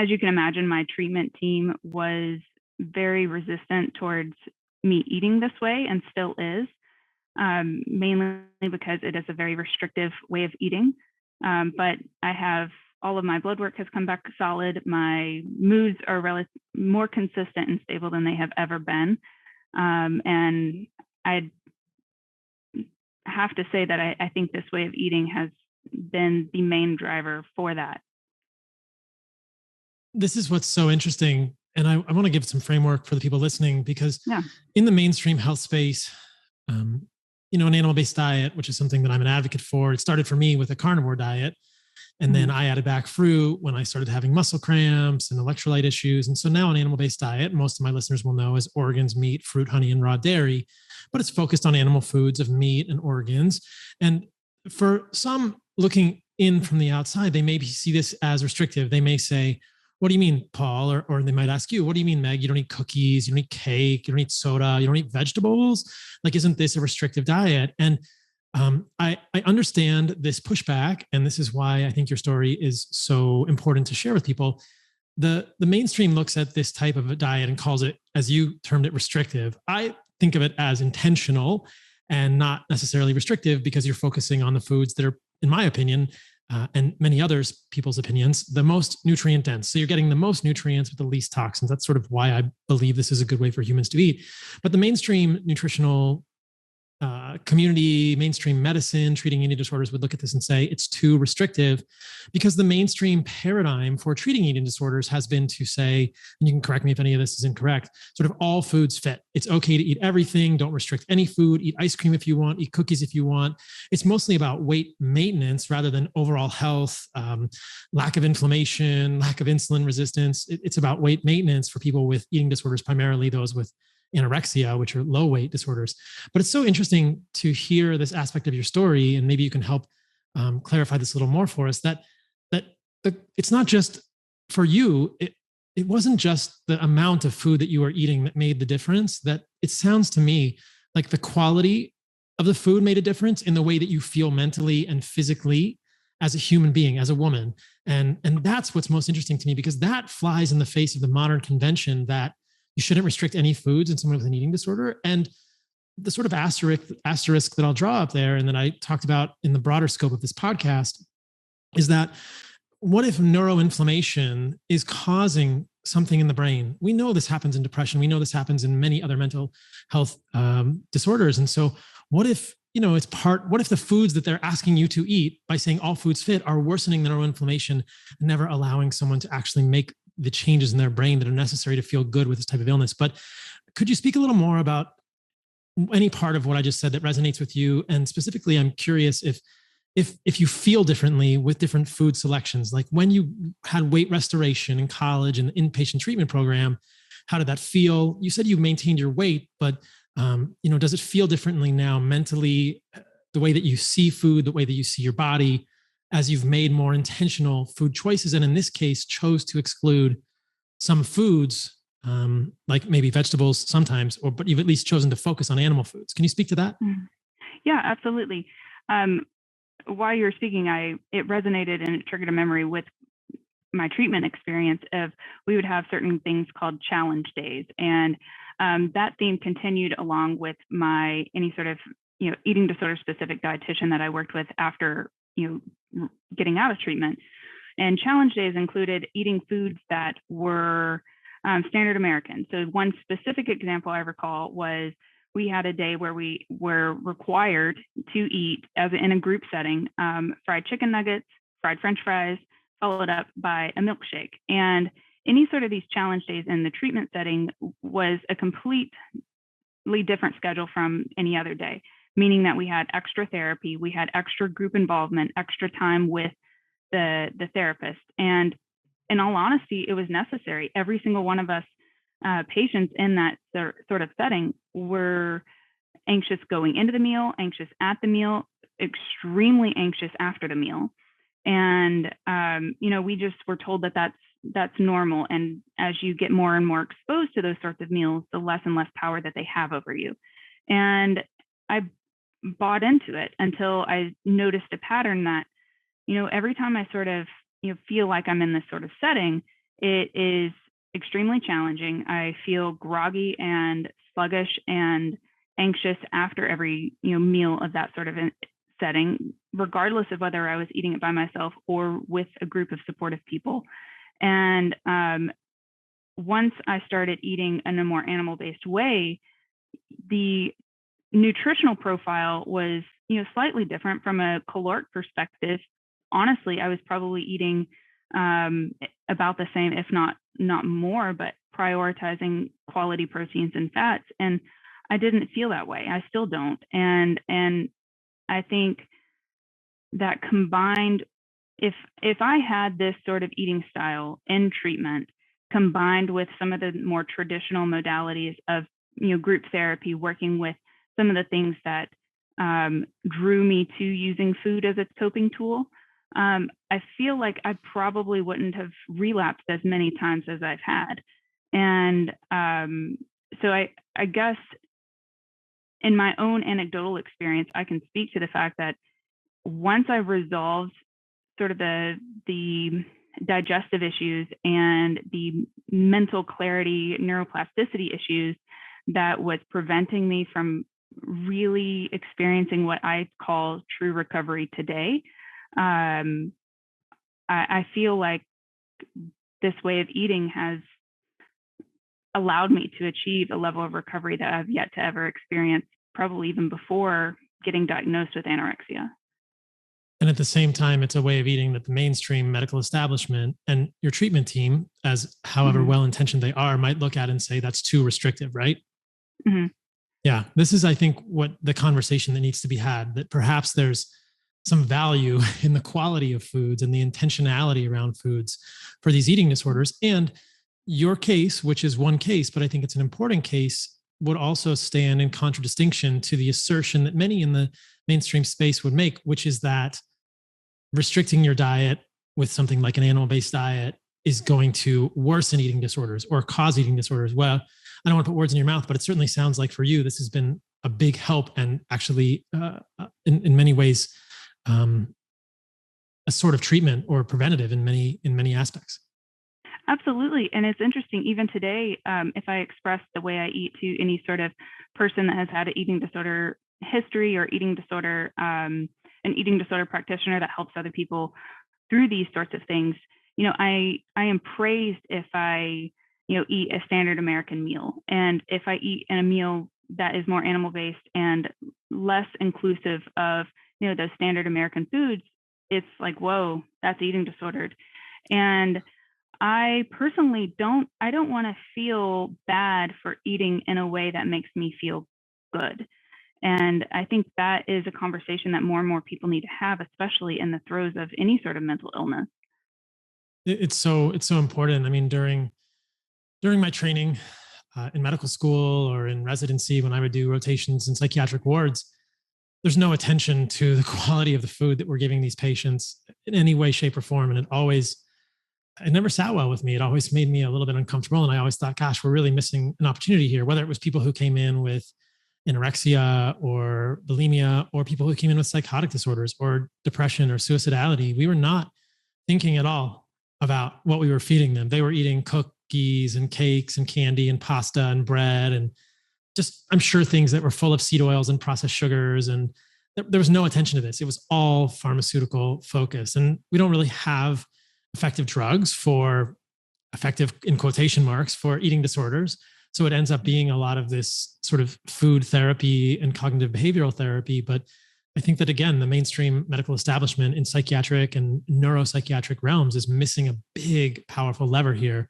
as you can imagine, my treatment team was very resistant towards me eating this way and still is, mainly because it is a very restrictive way of eating. But I have all of my blood work has come back solid. My moods are more consistent and stable than they have ever been. And I have to say that I think this way of eating has been the main driver for that. This is what's so interesting. And I want to give some framework for the people listening, because Yeah. in the mainstream health space, an animal-based diet, which is something that I'm an advocate for, it started for me with a carnivore diet. And then I added back fruit when I started having muscle cramps and electrolyte issues. And so now an animal-based diet, most of my listeners will know, is organs, meat, fruit, honey, and raw dairy, but it's focused on animal foods of meat and organs. And for some looking in from the outside, they may see this as restrictive. They may say, what do you mean, Paul? Or they might ask you, what do you mean, Meg? You don't eat cookies, you don't eat cake, you don't eat soda, you don't eat vegetables? Like, isn't this a restrictive diet? And I understand this pushback, and this is why I think your story is so important to share with people. The mainstream looks at this type of a diet and calls it, as you termed it, restrictive. I think of it as intentional and not necessarily restrictive, because you're focusing on the foods that are, in my opinion, and many others, people's opinions, the most nutrient dense. So you're getting the most nutrients with the least toxins. That's sort of why I believe this is a good way for humans to eat. But the mainstream nutritional community, mainstream medicine treating eating disorders would look at this and say it's too restrictive, because the mainstream paradigm for treating eating disorders has been to say, and you can correct me if any of this is incorrect, sort of all foods fit. It's okay to eat everything. Don't restrict any food. Eat ice cream if you want. Eat cookies if you want. It's mostly about weight maintenance rather than overall health, lack of inflammation, lack of insulin resistance. It's about weight maintenance for people with eating disorders, primarily those with anorexia, which are low weight disorders. But it's so interesting to hear this aspect of your story, and maybe you can help clarify this a little more for us. That it's not just for you. It wasn't just the amount of food that you were eating that made the difference. That it sounds to me like the quality of the food made a difference in the way that you feel mentally and physically as a human being, as a woman. And that's what's most interesting to me, because that flies in the face of the modern convention that you shouldn't restrict any foods in someone with an eating disorder. And the sort of asterisk that I'll draw up there, and that I talked about in the broader scope of this podcast, is that what if neuroinflammation is causing something in the brain? We know this happens in depression. We know this happens in many other mental health disorders. And so what if, what if the foods that they're asking you to eat by saying all foods fit are worsening the neuroinflammation, never allowing someone to actually make the changes in their brain that are necessary to feel good with this type of illness? But could you speak a little more about any part of what I just said that resonates with you? And specifically, I'm curious if you feel differently with different food selections, like when you had weight restoration in college and inpatient treatment program, how did that feel? You said you maintained your weight, but does it feel differently now mentally, the way that you see food, the way that you see your body, as you've made more intentional food choices, and in this case, chose to exclude some foods, like maybe vegetables sometimes, but you've at least chosen to focus on animal foods. Can you speak to that? Yeah, absolutely. While you were speaking, it resonated and it triggered a memory with my treatment experience of, we would have certain things called challenge days. And that theme continued along with any sort of, eating disorder specific dietitian that I worked with after, getting out of treatment. And challenge days included eating foods that were standard American. So one specific example I recall was, we had a day where we were required to eat, as in a group setting, fried chicken nuggets, fried French fries, followed up by a milkshake. And any sort of these challenge days in the treatment setting was a completely different schedule from any other day, meaning that we had extra therapy, we had extra group involvement, extra time with the therapist. And in all honesty, it was necessary. Every single one of us patients in that sort of setting were anxious going into the meal, anxious at the meal, extremely anxious after the meal. And, we just were told that that's normal. And as you get more and more exposed to those sorts of meals, the less and less power that they have over you. And I bought into it until I noticed a pattern that, every time I sort of, feel like I'm in this sort of setting, It is extremely challenging. I feel groggy and sluggish and anxious after every meal of that sort of setting, regardless of whether I was eating it by myself or with a group of supportive people. And once I started eating in a more animal-based way, the nutritional profile was slightly different from a caloric perspective. Honestly, I was probably eating about the same, if not more, but prioritizing quality proteins and fats. And I didn't feel that way. I still don't. And I think that combined, if I had this sort of eating style in treatment, combined with some of the more traditional modalities of group therapy, working with some of the things that drew me to using food as a coping tool, I feel like I probably wouldn't have relapsed as many times as I've had. And so I guess in my own anecdotal experience, I can speak to the fact that once I resolved sort of the digestive issues and the mental clarity, neuroplasticity issues that was preventing me from really experiencing what I call true recovery today, I feel like this way of eating has allowed me to achieve a level of recovery that I've yet to ever experience, probably even before getting diagnosed with anorexia. And at the same time, it's a way of eating that the mainstream medical establishment and your treatment team, as however well intentioned they are, might look at and say that's too restrictive, right? Mm-hmm. Yeah, this is, I think, what the conversation that needs to be had, that perhaps there's some value in the quality of foods and the intentionality around foods for these eating disorders. And your case, which is one case, but I think it's an important case, would also stand in contradistinction to the assertion that many in the mainstream space would make, which is that restricting your diet with something like an animal-based diet is going to worsen eating disorders or cause eating disorders. Well, I don't want to put words in your mouth, but it certainly sounds like for you, this has been a big help and actually, in many ways, a sort of treatment or preventative in many aspects. Absolutely. And it's interesting, even today, if I express the way I eat to any sort of person that has had an eating disorder history or eating disorder, an eating disorder practitioner that helps other people through these sorts of things, I am praised if I, eat a standard American meal. And if I eat in a meal that is more animal-based and less inclusive of, those standard American foods, it's like, whoa, that's eating disordered. And I personally don't want to feel bad for eating in a way that makes me feel good. And I think that is a conversation that more and more people need to have, especially in the throes of any sort of mental illness. It's so important. I mean, during my training in medical school or in residency, when I would do rotations in psychiatric wards, there's no attention to the quality of the food that we're giving these patients in any way, shape, or form. And it never sat well with me. It always made me a little bit uncomfortable. And I always thought, gosh, we're really missing an opportunity here, whether it was people who came in with anorexia or bulimia, or people who came in with psychotic disorders or depression or suicidality. We were not thinking at all about what we were feeding them. They were eating cookies and cakes and candy and pasta and bread and just, I'm sure, things that were full of seed oils and processed sugars. And there was no attention to this. It was all pharmaceutical focus. And we don't really have effective drugs for effective, in quotation marks, for eating disorders. So it ends up being a lot of this sort of food therapy and cognitive behavioral therapy. But I think that, again, the mainstream medical establishment in psychiatric and neuropsychiatric realms is missing a big, powerful lever here